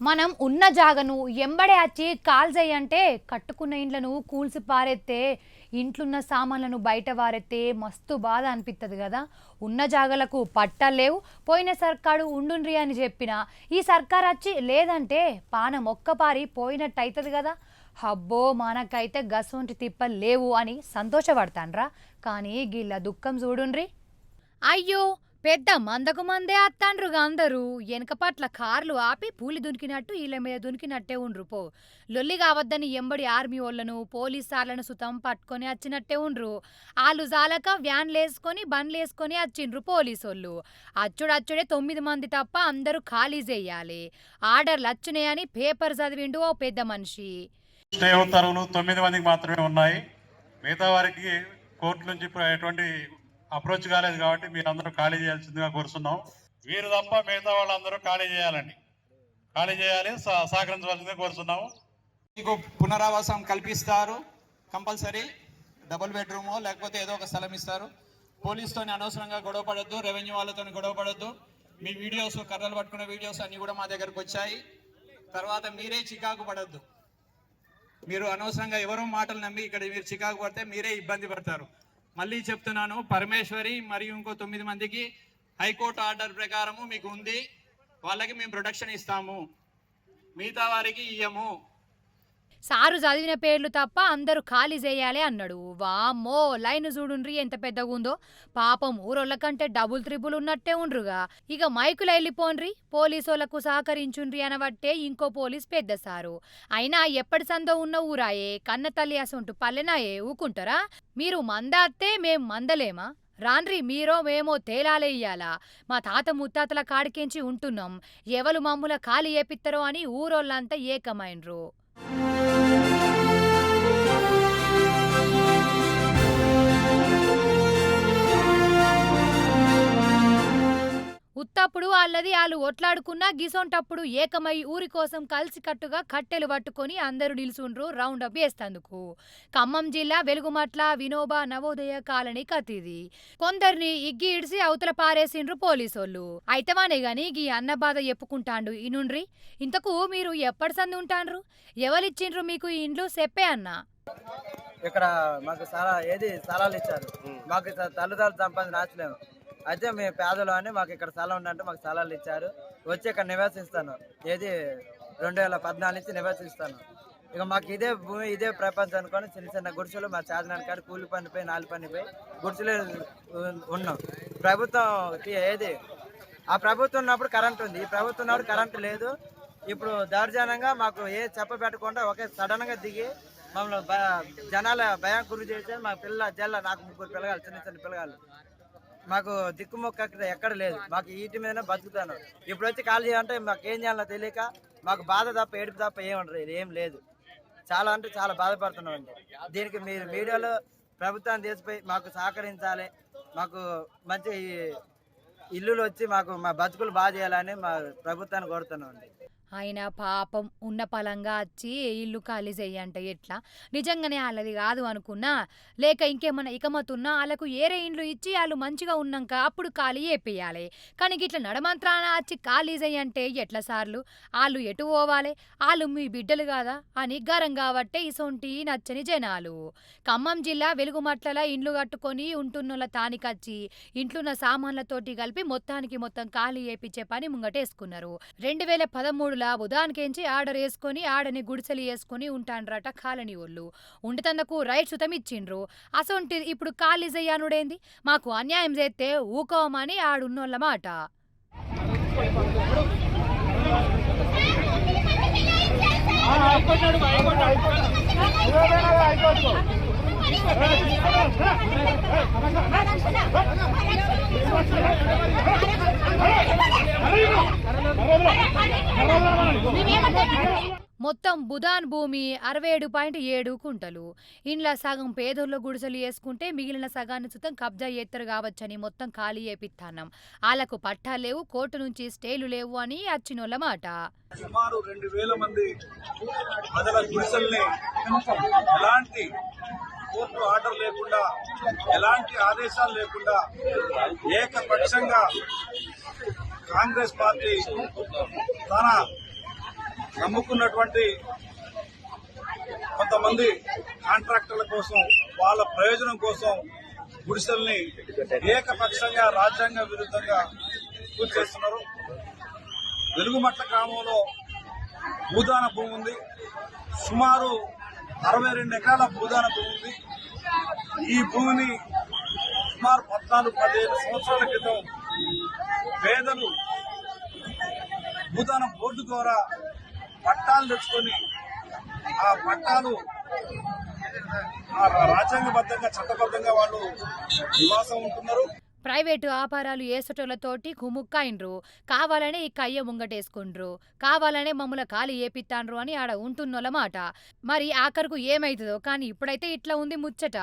మనం ఉన్న జాగను ఎంబడే వచ్చి కాల్ చేయంటే కట్టుకున్న ఇండ్లను కూల్సి పారెత్తే ఇంట్లున్న సామాన్లను బయట వారెత్తే మస్తు బాధ అనిపిస్తుంది కదా. ఉన్న జాగలకు పట్టలేవు, పోయిన సర్కారు ఉండుండ్రి అని చెప్పిన ఈ సర్కార్ వచ్చి లేదంటే పానం ఒక్కపారి పోయినట్టు అవుతుంది కదా. హబ్బో మనకైతే గసొంటి తిప్పలు లేవు అని సంతోషపడతాన్రా, కానీ గిల్ల దుఃఖం చూడుండ్రి. అయ్యో పెద్ద మందకు మందే అత్తాండ్రుగా అందరూ వెనక పట్ల కార్లు ఆపి పూలి దునికినట్టు వీళ్ళ మీద దునికినట్టే ఉండ్రు. పో లొల్లి కావద్దని ఎంబడి ఆర్మీ వాళ్ళను పోలీస్ సార్లను సుతం పట్టుకొని వచ్చినట్టే ఉండ్రు. వాళ్ళు జాలక వ్యాన్లేసుకొని బండ్లేసుకొని వచ్చిండ్రు పోలీసోళ్ళు. అచ్చుడే 9 మంది తప్ప అందరూ ఖాళీ చేయాలి. ఆర్డర్లు వచ్చినాయని పేపర్ చదివిండు ఓ పెద్ద మనిషి. స్టే ఉత్తర్వులు 9 మందికి మాత్రమే ఉన్నాయి. మిగతా వారికి కోర్టు నుంచి ఎటువంటి అప్రోచ్ కాలేదు కాబట్టి మీరందరూ ఖాళీ చేయాల్సిందిగా కోరుతున్నాం. వీరు తప్ప మిగతా వాళ్ళందరూ ఖాళీ చేయాలండి, ఖాళీ చేయాలి, సహకరించవలసిందిగా కోరుతున్నాము. మీకు పునరావాసం కల్పిస్తారు, కంపల్సరీ డబుల్ బెడ్రూమో లేకపోతే ఏదో ఒక స్థలం ఇస్తారు. పోలీసుతోని అనవసరంగా గొడవ పడద్దు, రెవెన్యూ వాళ్ళతో గొడవ పడద్దు. మీ వీడియోస్, కర్రలు పట్టుకునే వీడియోస్ అన్నీ కూడా మా దగ్గరకు వచ్చాయి. తర్వాత మీరే చికాకు పడద్దు. మీరు అనవసరంగా ఎవరో మాటలు నమ్మి ఇక్కడ మీరు చికాకు పడితే మీరే ఇబ్బంది పడతారు. మళ్ళీ చెప్తున్నాను, పరమేశ్వరి మరియు ఇంకో 9 మందికి హైకోర్టు ఆర్డర్ ప్రకారము మీకు ఉంది, వాళ్ళకి మేము ప్రొటెక్షన్ ఇస్తాము, మిగతా వారికి ఇయ్యము. సారు చదివిన పేర్లు తప్ప అందరూ ఖాళీ చేయాలి అన్నాడు. వామ్మో లైన్ చూడుండ్రి ఎంత పెద్దగా ఉందో. పాపం ఊరోళ్ళ కంటే డబుల్ త్రిబుల్ ఉన్నట్టే ఉండ్రుగా. ఇక మైకులు వెళ్ళిపోండ్రి, పోలీసోళ్లకు సహకరించుండ్రి అనబట్టే ఇంకో పోలీస్ పెద్ద సారు. అయినా ఎప్పటి సందో ఉన్న ఊరాయే, కన్న తల్లి అసొంటు పల్లెనాయే ఊకుంటారా? మీరు మందాస్తే మేం మందలేమా? రాన్రి మీరో మేమో తేలాలే ఇయ్యాలా. మా తాత ముత్తాతల కాడికెంచి ఉంటున్నాం, ఎవరు మమ్ముల ఖాళీ ఏపిత్తరో అని ఊరోళ్ళంతా ఏకమైండ్రు. ఉత్తప్పుడు వాళ్ళది వాళ్ళు ఒట్లాడుకున్నా గిసొంటప్పుడు ఏకమై ఊరి కోసం కలిసికట్టుగా కట్టెలు పట్టుకొని అందరూ నిలుచుండ్రు రౌండప్ వేస్తందుకు. ఖమ్మం జిల్లా వెలుగుమట్ల వినోబా నవోదయ కాలనీ కతిది. కొందరిని ఇగ్గి ఇడిసి అవతల పారేసిండ్రు పోలీసోళ్ళు. అయితవానే గాని గీ అన్న బాధ చెప్పుకుంటాండు ఇనుండ్రి. ఇంతకు మీరు ఎప్పటి సంది ఉంటాండ్రు? ఎవరిచ్చిండ్రు మీకు ఈ ఇండ్లు చెప్పే అన్నా? ఇక్కడ మాకు స్థలాలు ఇచ్చారు. మాకు తల్లిదండ్రులు సంపాదన రాచలేము. అయితే మేము పేదలు అని మాకు ఇక్కడ స్థలం ఉందంటే మాకు స్థలాలు ఇచ్చారు. వచ్చి ఇక్కడ నివాసిస్తాను. 2014 నుంచి నివాసిస్తాను. ఇక మాకు ఇదే భూమి, ఇదే ప్రపంచం అనుకొని చిన్న చిన్న గుడిసెలు మా చాదనాన్ని కాడ కూలి పనిపోయి 4 పనిపోయి గుడిసెలు ఉన్నాం. ప్రభుత్వం ఆ ప్రభుత్వం ఉన్నప్పుడు కరెంట్ ఉంది, ఈ ప్రభుత్వం ఉన్నప్పుడు కరెంటు లేదు. ఇప్పుడు దౌర్జన్యంగా మాకు చెప్పబెట్టకుండా ఒకే సడన్గా దిగి మమ్మల్ని జనాల భయం గురి చేసి మా నాకు 3 పిల్లగాలు, చిన్న చిన్న పిల్లగాలు. మాకు దిక్కుమొక్క ఎక్కడ లేదు. మాకు వీటి మీదనే బతుకుతాను. ఇప్పుడు వచ్చి ఖాళీ చేయాలంటే మాకు ఏం చేయాలో తెలియక మాకు బాధ తప్ప ఏడుపు తప్ప ఏం లేదు. చాలా అంటే చాలా బాధపడుతున్నాం అండి. దీనికి మీరు మీడియాలో ప్రభుత్వాన్ని తీసిపోయి మాకు సహకరించాలి. మాకు మంచి ఇల్లులు వచ్చి మాకు మా బతుకులు బాగా చేయాలని మా ప్రభుత్వాన్ని కోరుతున్నాం అండి. ఆయన పాపం ఉన్న పలంగా వచ్చి ఇల్లు ఖాళీ చెయ్యంటే ఎట్లా? నిజంగానే వాళ్ళది కాదు అనుకున్నా, లేక ఇంకేమన్నా ఇకమతున్నా వాళ్ళకు ఏరే ఇండ్లు ఇచ్చి వాళ్ళు మంచిగా ఉన్నాక అప్పుడు ఖాళీ చేపియాలి. కానీ ఇట్లా నడమంత్రాన వచ్చి ఖాళీ చెయ్యంటే ఎట్లా సార్లు? వాళ్ళు ఎటు పోవాలి? వాళ్ళు మీ బిడ్డలు కాదా అని గరం కాబట్టే ఇసొంటి నచ్చని జనాలు. ఖమ్మం జిల్లా వెలుగుమట్ల ఇండ్లు కట్టుకొని ఉంటున్నోళ్ళ తానికచ్చి ఇంట్లున్న సామాన్లతోటి కలిపి మొత్తం ఖాళీ చేపించే పని ముంగటేసుకున్నారు. 2013 ఉదానికేంచి ఆర్డర్ వేసుకొని ఆడని గుడిసెలు వేసుకొని ఉంటాండ్రట కాలనీ వాళ్ళు. ఉండితందుకు రైట్ సుతం ఇచ్చిండ్రు. అసొంటి ఇప్పుడు ఖాళీ చెయ్యానుడేంది? మాకు అన్యాయం చేస్తే ఊకోమని ఆడున్నోళ్ళ మాట. మొత్తం బుధాన్ భూమి 67.7 కుంటలు. ఇండ్ల సగం పేదోళ్ళ గుడిసెలు వేసుకుంటే మిగిలిన సగాన్ని సుతం కబ్జా చేస్తారు కావచ్చని మొత్తం ఖాళీ చేపిస్తానం. వాళ్ళకు పట్టాలు లేవు, కోర్టు నుంచి స్టేలు లేవు అని అచ్చినోళ్ళ మాట. సుమారు 2000 మంది ప్రజల గుడిసెల్ని ఎలాంటి కోర్టు ఆర్డర్ లేకుండా, ఎలాంటి ఆదేశాలు లేకుండా ఏకపక్షంగా కాంగ్రెస్ పార్టీ తన నమ్ముకున్నటువంటి కొంతమంది కాంట్రాక్టర్ల కోసం వాళ్ళ ప్రయోజనం కోసం గుడిసెల్ని ఏకపక్షంగా రాజ్యాంగ విరుద్ధంగా పూర్తి చేస్తున్నారు. వెలుగుమట్ల గ్రామంలో భూదాన భూమి ఉంది. సుమారు 62 ఎకరాల భూదాన భూమి ఉంది. ఈ భూమిని సుమారు 14-15 సంవత్సరాల క్రితం పేదలు భూదాన బోర్డు ద్వారా పట్టాలు తెచ్చుకొని ఆ పట్టాలు రాజ్యాంగబద్ధంగా చట్టబద్ధంగా వాళ్ళు నివాసం ఉంటున్నారు. ప్రైవేటు వ్యాపారాలు ఏసటోళ్లతోటి కుముక్కాయిండ్రు, కావాలనే ఈ కయ్య ముంగటేసుకుండ్రు, కావాలనే మమ్మల్ని ఖాళీ ఏపిత్తాండ్రు అని ఆడ ఉంటున్నోళ్ళ మాట. మరి ఆఖరుకు ఏమైతుందో కానీ ఇప్పుడైతే ఇట్లా ఉంది ముచ్చట.